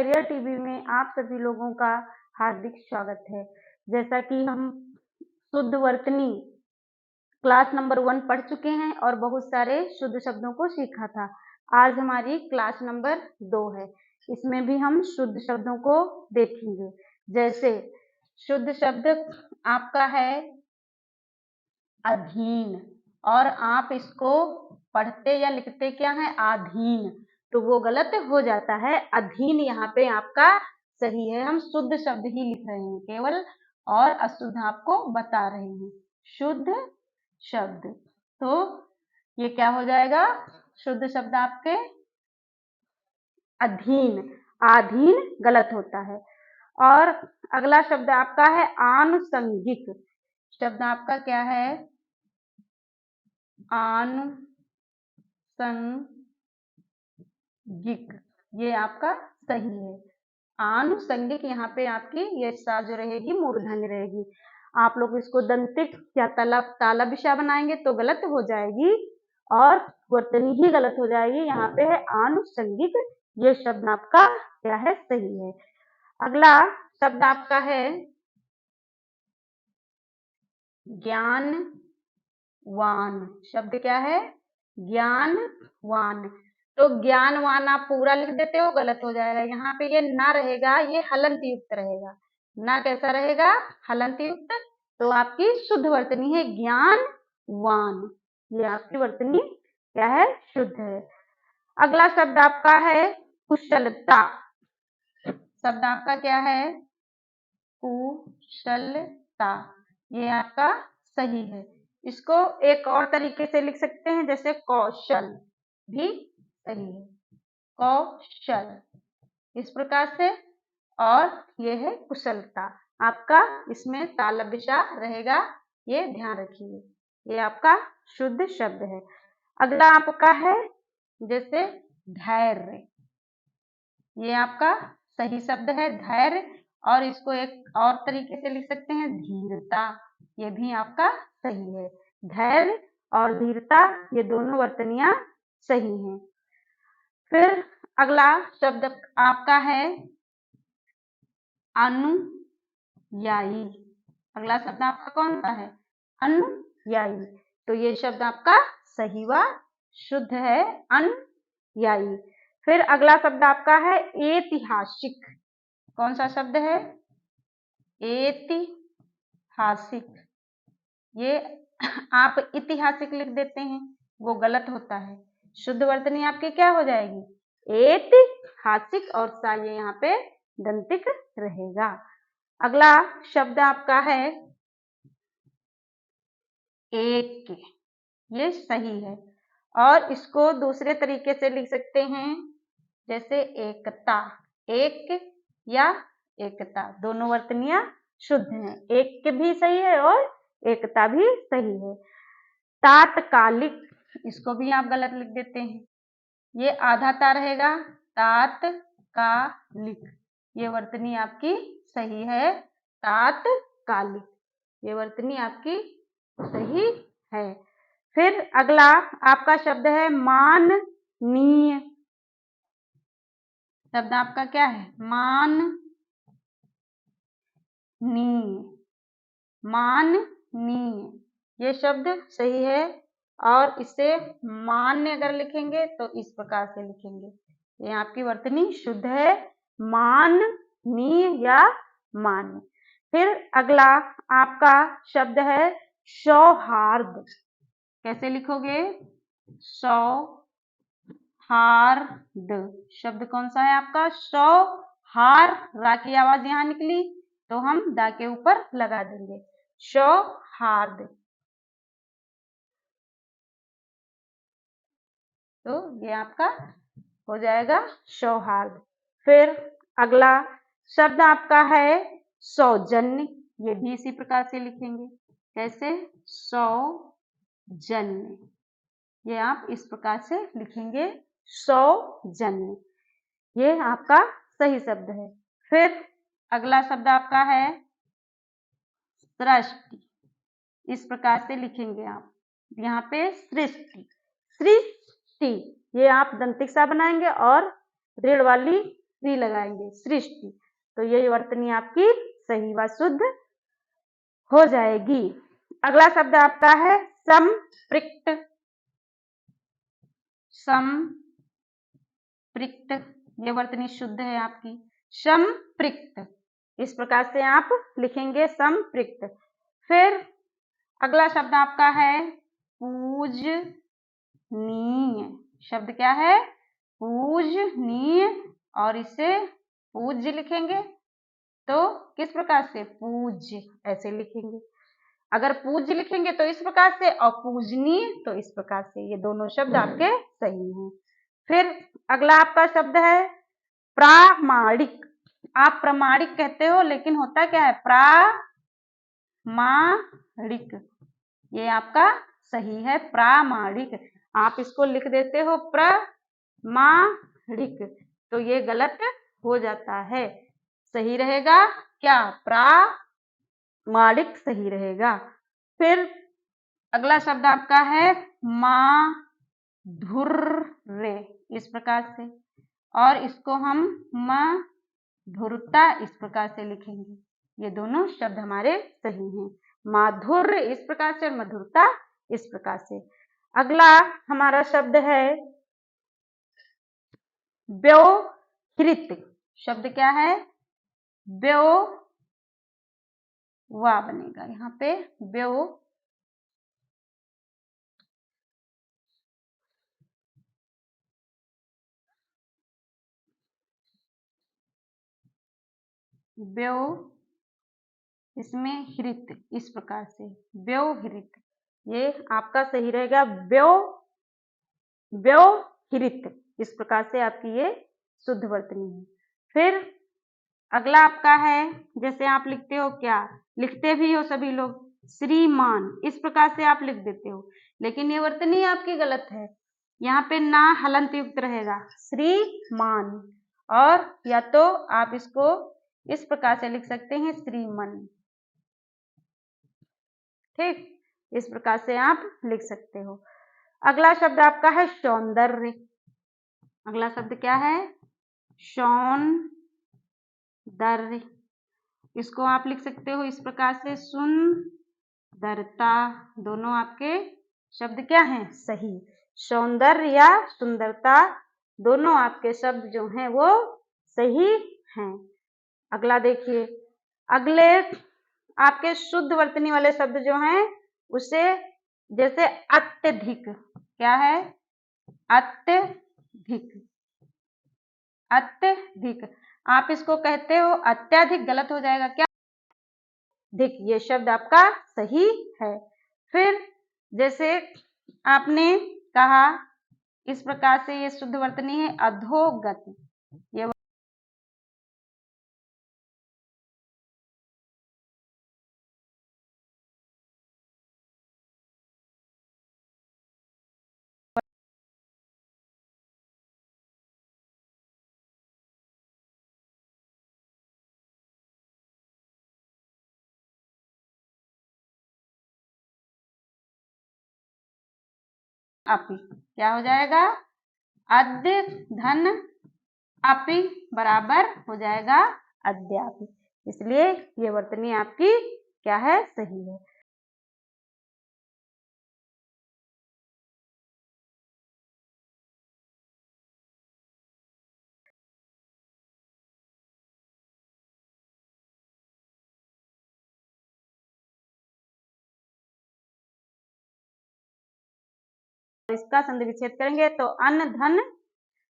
धैर्य टीवी में आप सभी लोगों का हार्दिक स्वागत है। जैसा कि हम शुद्ध वर्तनी क्लास नंबर 1 पढ़ चुके हैं और बहुत सारे शुद्ध शब्दों को सीखा था। आज हमारी क्लास नंबर 2 है। इसमें भी हम शुद्ध शब्दों को देखेंगे। जैसे शुद्ध शब्द आपका है अधीन, और आप इसको पढ़ते या लिखते क्या है आधीन, तो वो गलत हो जाता है। अधीन यहाँ पे आपका सही है। हम शुद्ध शब्द ही लिख रहे हैं केवल, और अशुद्ध आपको बता रहे हैं। शुद्ध शब्द, तो ये क्या हो जाएगा? शुद्ध शब्द आपके अधीन, आधीन गलत होता है। और अगला शब्द आपका है आनुषंगिक। शब्द आपका क्या है? आनुषंगिक, ये आपका सही है। आनुषंगिक यहाँ पे आपकी ये सा जो रहेगी मूर्धन्य रहेगी। आप लोग इसको दंतिक या ताला विषा बनाएंगे तो गलत हो जाएगी, और वर्तनी ही गलत हो जाएगी। यहाँ पे है आनुषंगिक, ये शब्द आपका क्या है? सही है। अगला शब्द आपका है ज्ञानवान। शब्द क्या है? ज्ञानवान। तो ज्ञानवान आप पूरा लिख देते हो, गलत हो जाएगा। यहाँ पे ये ना रहेगा, ये हलंत युक्त रहेगा। ना कैसा रहेगा? हलंत युक्त। तो आपकी शुद्ध वर्तनी है ज्ञानवान। ये आपकी वर्तनी क्या है? शुद्ध है। अगला शब्द आपका है कुशलता। शब्द आपका क्या है? कुशलता, ये आपका सही है। इसको एक और तरीके से लिख सकते हैं, जैसे कौशल भी सही है। कौशल इस प्रकार से, और ये है कुशलता। आपका इसमें तालव्य रहेगा, ये ध्यान रखिए। ये आपका शुद्ध शब्द है। अगला आपका है जैसे धैर्य। ये आपका सही शब्द है धैर्य, और इसको एक और तरीके से लिख सकते हैं धीरता। ये भी आपका सही है। धैर्य और धीरता, ये दोनों वर्तनियां सही हैं। फिर अगला शब्द आपका है अनुयायी। अगला शब्द आपका कौन सा है? अनुयायी। तो ये शब्द आपका सही व शुद्ध है, अनुयायी। फिर अगला शब्द आपका है ऐतिहासिक। कौन सा शब्द है? ऐतिहासिक। ये आप ऐतिहासिक लिख देते हैं, वो गलत होता है। शुद्ध वर्तनी आपकी क्या हो जाएगी? ऐतिहासिक, और सा ये यहाँ पे दंतिक रहेगा। अगला शब्द आपका है एक। ये सही है, और इसको दूसरे तरीके से लिख सकते हैं, जैसे एकता। एक या एकता, दोनों वर्तनियां शुद्ध हैं। एक भी सही है और एकता भी सही है। तात्कालिक, इसको भी आप गलत लिख देते हैं। ये आधा ता रहेगा, तात्कालिक। ये वर्तनी आपकी सही है, तात्कालिक। ये वर्तनी आपकी सही है। फिर अगला आपका शब्द है माननीय। शब्द आपका क्या है? माननीय। माननीय, ये शब्द सही है, और इसे मान्य अगर लिखेंगे तो इस प्रकार से लिखेंगे। ये आपकी वर्तनी शुद्ध है, माननीय या मान्य। फिर अगला आपका शब्द है सौहार्द। कैसे लिखोगे? सौहार्द। शब्द कौन सा है आपका? सौहार, रा की आवाज यहाँ निकली तो हम दा के ऊपर लगा देंगे। सौहार्द, तो ये आपका हो जाएगा सौहार्द। फिर अगला शब्द आपका है सौजन्य। ये भी इसी प्रकार से लिखेंगे। कैसे? सौजन्य, ये आप इस प्रकार से लिखेंगे, सौजन्य। ये आपका सही शब्द है। फिर अगला शब्द आपका है सृष्टि। इस प्रकार से लिखेंगे आप, यहाँ पे सृष्टि, सृष्टि, ये आप दंतिक सा बनाएंगे और ऋण वाली री लगाएंगे, सृष्टि। तो ये वर्तनी आपकी सही व शुद्ध हो जाएगी। अगला शब्द आपका है संपृक्त। संपृक्त, ये वर्तनी शुद्ध है आपकी। संपृक्त, इस प्रकार से आप लिखेंगे संपृक्त। फिर अगला शब्द आपका है पूजनीय। शब्द क्या है? पूजनीय, और इसे पूज्य लिखेंगे तो किस प्रकार से? पूज्य, ऐसे लिखेंगे। अगर पूज्य लिखेंगे तो इस प्रकार से, और पूजनीय तो इस प्रकार से। ये दोनों शब्द आपके सही हैं। फिर अगला आपका शब्द है प्रामाणिक। आप प्रामाणिक कहते हो, लेकिन होता क्या है? प्रामाणिक, ये आपका सही है, प्रामाणिक। आप इसको लिख देते हो प्रमाणिक, तो ये गलत हो जाता है। सही रहेगा क्या? प्रामाणिक सही रहेगा। फिर अगला शब्द आपका है माधुर्य, इस प्रकार से, और इसको हम मधुरता इस प्रकार से लिखेंगे। ये दोनों शब्द हमारे सही हैं। माधुर्य इस प्रकार से और मधुरता इस प्रकार से। अगला हमारा शब्द है व्योहृत। शब्द क्या है? वा बनेगा यहाँ पे, इसमें हृत, इस प्रकार से व्योहृत, ये आपका सही रहेगा। व्योहृत, इस प्रकार से आपकी ये शुद्ध वर्तनी है। फिर अगला आपका है, जैसे आप लिखते हो, क्या लिखते भी हो सभी लोग? श्रीमान, इस प्रकार से आप लिख देते हो, लेकिन ये वर्तनी आपकी गलत है। यहाँ पे ना हलंत युक्त रहेगा, श्रीमान, और या तो आप इसको इस प्रकार से लिख सकते हैं, श्रीमन। ठीक, इस प्रकार से आप लिख सकते हो। अगला शब्द आपका है सौंदर्य। अगला शब्द क्या है? सौंदर्य, इसको आप लिख सकते हो इस प्रकार से, सुंदरता। दोनों आपके शब्द क्या हैं? सही। सौंदर्य या सुंदरता, दोनों आपके शब्द जो हैं वो सही हैं। अगला देखिए, अगले आपके शुद्ध वर्तनी वाले शब्द जो हैं, उसे जैसे अत्यधिक, क्या है? अत्यधिक, अत्यधिक, आप इसको कहते हो अत्याधिक, गलत हो जाएगा क्या? अधिक, ये शब्द आपका सही है। फिर जैसे आपने कहा, इस प्रकार से ये शुद्ध वर्तनी है अधोगति। ये अपि, क्या हो जाएगा? अद्य धन अपि बराबर हो जाएगा अद्यापि। इसलिए ये वर्तनी आपकी क्या है? सही है। इसका संधि विच्छेद करेंगे तो अन्न धन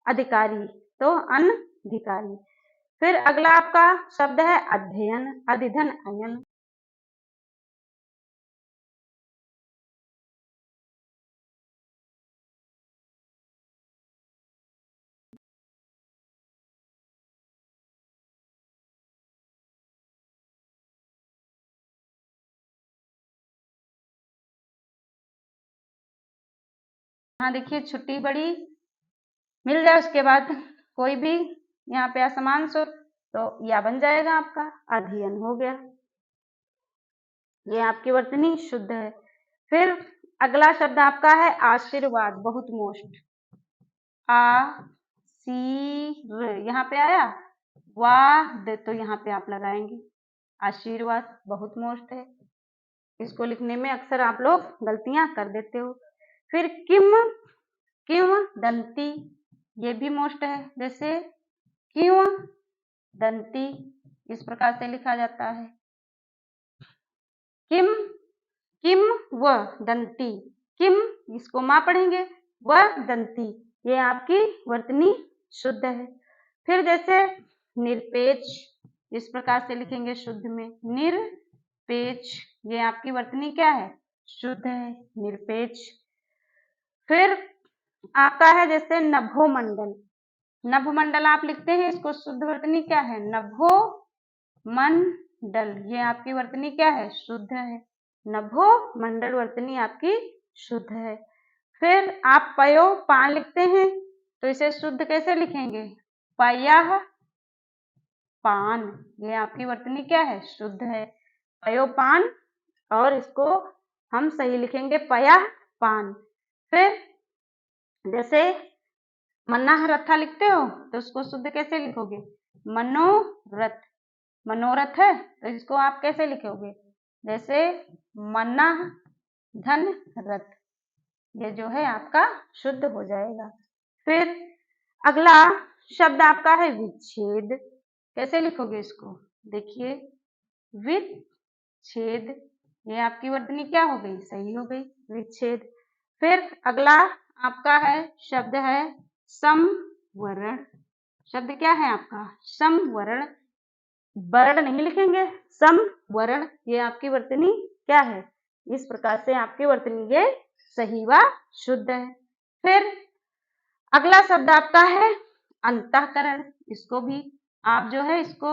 अधिकारी, तो अनधिकारी। फिर अगला आपका शब्द है अध्ययन। अधिधन अयन, यहाँ देखिए छुट्टी बड़ी मिल जाए उसके बाद कोई भी यहाँ पे असमान सुर, तो या बन जाएगा आपका अध्ययन हो गया। ये आपकी वर्तनी शुद्ध है। फिर अगला शब्द आपका है आशीर्वाद, बहुत मोस्ट। यहाँ पे आया, वाद तो यहाँ पे आप लगाएंगे। आशीर्वाद बहुत मोस्ट है, इसको लिखने में अक्सर आप लोग गलतियां कर देते हो। फिर किंवदंती, ये भी मोस्ट है, जैसे किंवदंती इस प्रकार से लिखा जाता है। किंवदंती, किम इसको मां पढ़ेंगे, व दंती ये आपकी वर्तनी शुद्ध है। फिर जैसे निरपेक्ष, इस प्रकार से लिखेंगे शुद्ध में, निरपेक्ष ये आपकी वर्तनी क्या है, शुद्ध है, निरपेक्ष। फिर आपका है जैसे नभोमंडल, नभमंडल आप लिखते हैं, इसको शुद्ध वर्तनी क्या है, नभोमंडल, ये आपकी वर्तनी क्या है, शुद्ध है, नभोमंडल वर्तनी आपकी शुद्ध है। फिर आप पयो पान लिखते हैं, तो इसे शुद्ध कैसे लिखेंगे, पयः पान, ये आपकी वर्तनी क्या है, शुद्ध है, पयो पान, और इसको हम सही लिखेंगे पयः पान। फिर जैसे मन्नाह रथा लिखते हो, तो उसको शुद्ध कैसे लिखोगे, मनोरथ, मनोरथ है तो इसको आप कैसे लिखोगे, जैसे मन्नाह धन रथ, ये जो है आपका शुद्ध हो जाएगा। फिर अगला शब्द आपका है विच्छेद, कैसे लिखोगे इसको, देखिए विच्छेद, ये आपकी वर्तनी क्या हो गई, सही हो गई, विच्छेद। फिर अगला आपका है शब्द है समवर्ण, शब्द क्या है आपका, समवर्ण, वर्ण नहीं लिखेंगे, समवर्ण, ये आपकी वर्तनी क्या है, इस प्रकार से आपकी वर्तनी ये सही व शुद्ध है। फिर अगला शब्द आपका है अंतःकरण, इसको भी आप जो है इसको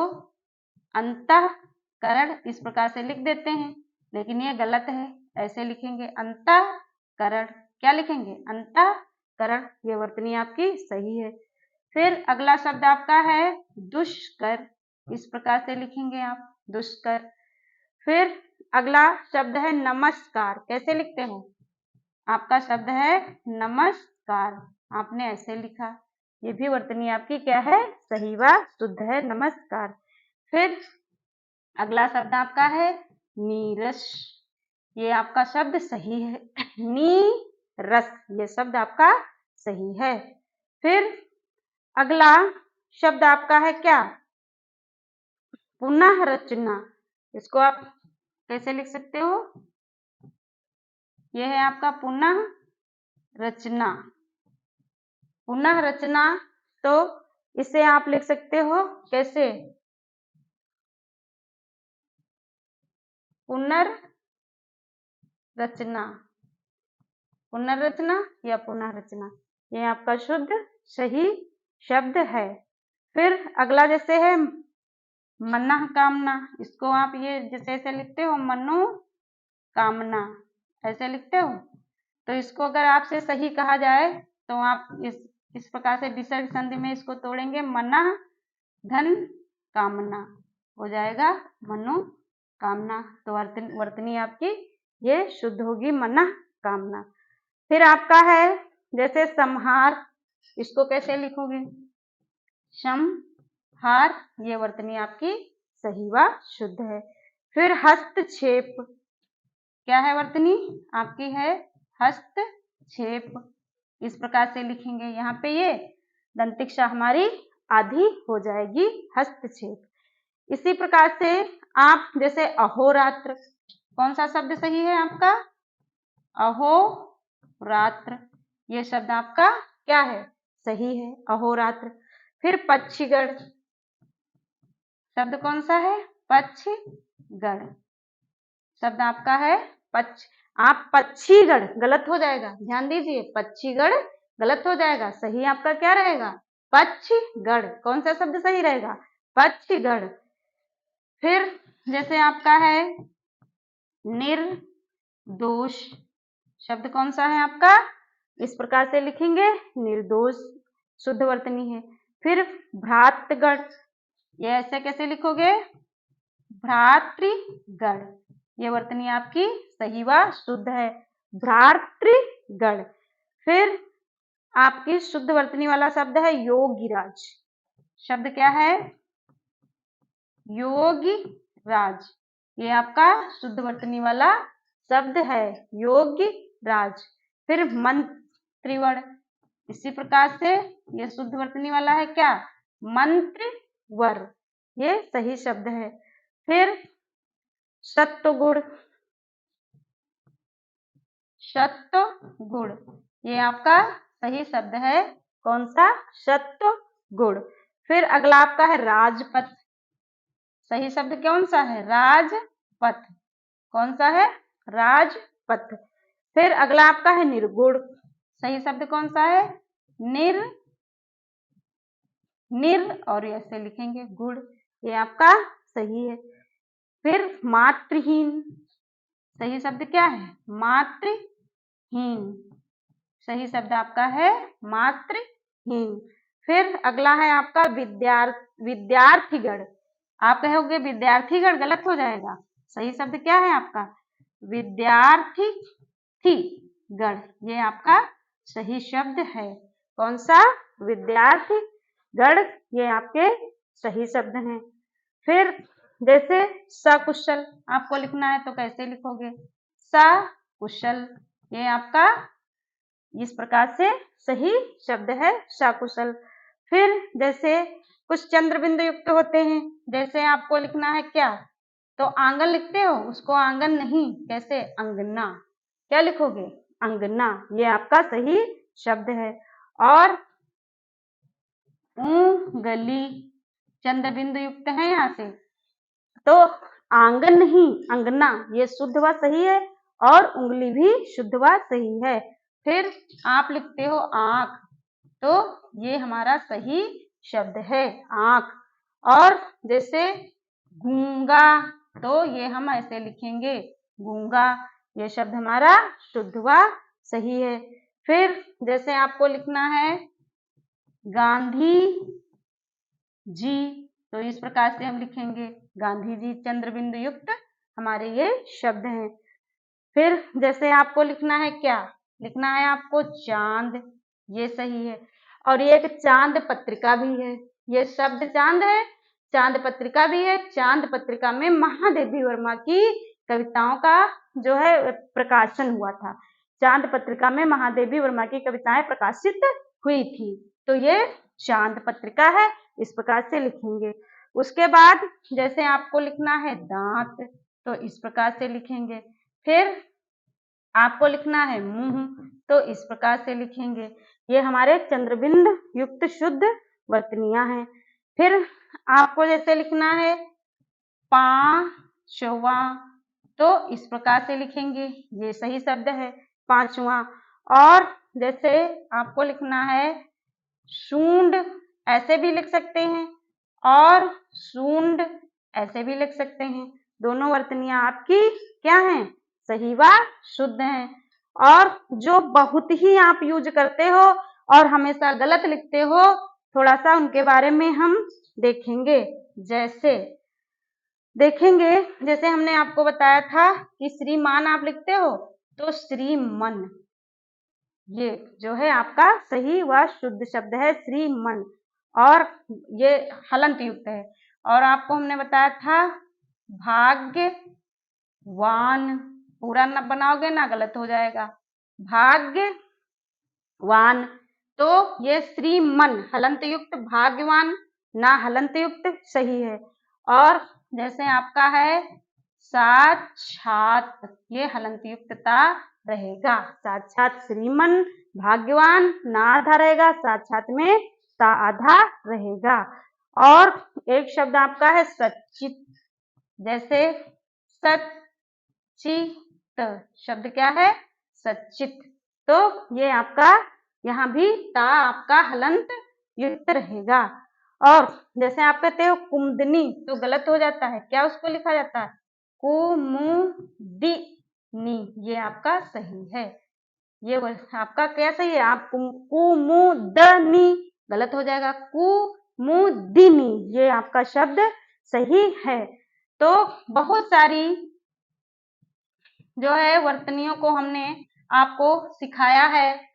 अंतःकरण इस प्रकार से लिख देते हैं, लेकिन ये गलत है, ऐसे लिखेंगे अंतःकरण, क्या लिखेंगे, अंतःकरण, ये वर्तनी आपकी सही है। फिर अगला शब्द आपका है दुष्कर, इस प्रकार से लिखेंगे आप, दुष्कर। फिर अगला शब्द है नमस्कार, कैसे लिखते हो, आपका शब्द है नमस्कार, आपने ऐसे लिखा, ये भी वर्तनी आपकी क्या है, सही व शुद्ध है, नमस्कार। फिर अगला शब्द आपका है नीरस, ये आपका शब्द सही है, नीरस, ये शब्द आपका सही है। फिर अगला शब्द आपका है क्या, पुनः रचना, इसको आप कैसे लिख सकते हो, यह है आपका पुनः रचना, पुनः रचना, तो इसे आप लिख सकते हो कैसे, पुनर्रचना, पुनर्रचना या पुनः रचना, ये आपका शुद्ध सही शब्द है। फिर अगला जैसे है मन्नह कामना, इसको आप ये जैसे ऐसे लिखते हो, मनो कामना, ऐसे लिखते हो, तो इसको अगर आपसे सही कहा जाए तो आप इस प्रकार से विसर्ग संधि में इसको तोड़ेंगे, मन्नह धन कामना हो जाएगा, मनो कामना, तो वर्तनी आपकी ये शुद्ध होगी, मन्नह कामना। फिर आपका है जैसे संहार, इसको कैसे लिखोगे, संहार, ये वर्तनी आपकी सही व शुद्ध है। फिर हस्तक्षेप, क्या है वर्तनी आपकी है, हस्तक्षेप, इस प्रकार से लिखेंगे, यहाँ पे ये दंतिक्षा हमारी आधी हो जाएगी, हस्तक्षेप। इसी प्रकार से आप जैसे अहोरात्र, कौन सा शब्द सही है आपका, अहोरात्र, ये शब्द आपका क्या है, सही है, अहोरात्र। फिर पक्षीगण, शब्द कौन सा है, पक्षीगण, शब्द आपका है आप पक्षीगण गलत हो जाएगा, ध्यान दीजिए, पक्षीगण गलत हो जाएगा, सही आपका क्या रहेगा, पक्षीगण, कौन सा शब्द सही रहेगा, पक्षीगण। फिर जैसे आपका है निर्दोष, शब्द कौन सा है आपका, इस प्रकार से लिखेंगे, निर्दोष, शुद्ध वर्तनी है। फिर भ्रातृगण, ये ऐसे कैसे लिखोगे, भ्रातृगण, ये वर्तनी आपकी सही व शुद्ध है, भ्रातृगण। फिर आपकी शुद्ध वर्तनी वाला शब्द है योगीराज। शब्द क्या है? योगीराज। ये आपका शुद्ध वर्तनी वाला शब्द है योगीराज। फिर मंत्रिवर, इसी प्रकार से ये शुद्ध वर्तनी वाला है क्या? मंत्रवर। ये सही शब्द है। फिर सत्वगुण, सत्वगुण, ये आपका सही शब्द है। कौन सा? सत्वगुण। फिर अगला आपका है राजपथ। सही शब्द कौन सा है? राजपथ। कौन सा है? राजपथ। फिर अगला आपका है निर्गुण। सही शब्द कौन सा है? निर और ऐसे लिखेंगे गुण। ये आपका सही है। फिर मात्रहीन। सही शब्द क्या है? मात्रहीन। सही शब्द आपका है मात्रहीन। फिर अगला है आपका विद्यार्थीगण। आप कहोगे विद्यार्थीगण, गलत हो जाएगा। सही शब्द क्या है आपका? विद्यार्थी गण। ये आपका सही शब्द है। कौन सा? विद्यार्थी गण। ये आपके सही शब्द हैं। फिर जैसे सकुशल आपको लिखना है तो कैसे लिखोगे? सकुशल। ये आपका इस प्रकार से सही शब्द है सकुशल। फिर जैसे कुछ चंद्र बिंदु युक्त होते हैं, जैसे आपको लिखना है क्या? तो आंगन लिखते हो, उसको आंगन नहीं, कैसे? अंगना। क्या लिखोगे? अंगना। ये आपका सही शब्द है। और गली चंद्र बिंदु युक्त है यहाँ से, तो आंगन नहीं अंगना, ये शुद्ध व सही है। और उंगली भी शुद्ध व सही है। फिर आप लिखते हो आंख, तो ये हमारा सही शब्द है आंख। और जैसे गूंगा, तो ये हम ऐसे लिखेंगे गूंगा। ये शब्द हमारा शुद्ध व सही है। फिर जैसे आपको लिखना है गांधी जी, तो इस प्रकार से हम लिखेंगे गांधी जी, चंद्र बिंदु युक्त हमारे ये शब्द हैं। फिर जैसे आपको लिखना है क्या? लिखना है आपको चांद। ये सही है। और ये एक चांद पत्रिका भी है। ये शब्द चांद है, चांद पत्रिका भी है। चांद पत्रिका में महादेवी वर्मा की कविताओं का जो है प्रकाशन हुआ था। चांद पत्रिका में महादेवी वर्मा की कविताएं प्रकाशित हुई थी, तो ये चांद पत्रिका है। इस प्रकार से लिखेंगे। उसके बाद जैसे आपको लिखना है दांत, तो इस प्रकार से लिखेंगे। फिर आपको लिखना है मुंह, तो इस प्रकार से लिखेंगे। ये हमारे चंद्रबिंद युक्त शुद्ध वर्तनियां हैं। फिर आपको जैसे लिखना है पांचवा, तो इस प्रकार से लिखेंगे। ये सही शब्द है पांचवा। और जैसे आपको लिखना है सूंड, ऐसे भी लिख सकते हैं, और सूंड ऐसे भी लिख सकते हैं। दोनों वर्तनियां आपकी क्या हैं? सही व शुद्ध हैं। और जो बहुत ही आप यूज करते हो और हमेशा गलत लिखते हो, थोड़ा सा उनके बारे में हम देखेंगे। जैसे हमने आपको बताया था कि श्रीमान आप लिखते हो, तो श्रीमन, ये जो है आपका सही व शुद्ध शब्द है श्रीमन। और ये हलंत युक्त है। और आपको हमने बताया था भाग्यवान, पूरा न बनाओगे ना, गलत हो जाएगा। भाग्यवान, तो ये श्रीमन हलंत युक्त, भाग्यवान ना हलंत युक्त सही है। और जैसे आपका है साक्षात, ये हलंत युक्तता रहेगा। साक्षात श्रीमन, भाग्यवान ना आधा रहेगा, साक्षात में ता आधा रहेगा। और एक शब्द आपका है सच्चित। जैसे सच्चित शब्द क्या है? सच्चित। तो ये आपका यहाँ भी ता आपका हलंत युक्त रहेगा। और जैसे आप कहते हो कुमुदनी, तो गलत हो जाता है। क्या उसको लिखा जाता है? कुमुदिनी। ये आपका सही है। ये आपका क्या सही है? आप कुमुदनी, गलत हो जाएगा कुमुदिनी। ये आपका शब्द सही है। तो बहुत सारी जो है वर्तनियों को हमने आपको सिखाया है।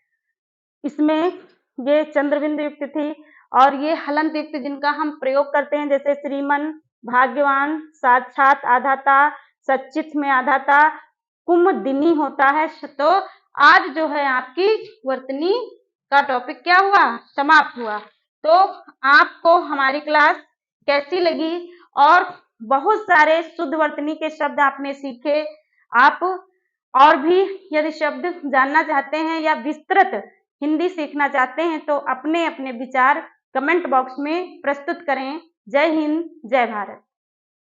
इसमें ये चंद्रबिंदु युक्त थी, और ये हलंत युक्त जिनका हम प्रयोग करते हैं, जैसे श्रीमन, भाग्यवान, साक्षात, आधाता, सच्चित में आधाता, कुमुदिनी होता है। तो आज जो है आपकी वर्तनी का टॉपिक क्या हुआ, समाप्त हुआ। तो आपको हमारी क्लास कैसी लगी, और बहुत सारे शुद्ध वर्तनी के शब्द आपने सीखे। आप और भी यदि शब्द जानना चाहते हैं या विस्तृत हिंदी सीखना चाहते हैं तो अपने अपने विचार कमेंट बॉक्स में प्रस्तुत करें। जय हिंद, जय भारत।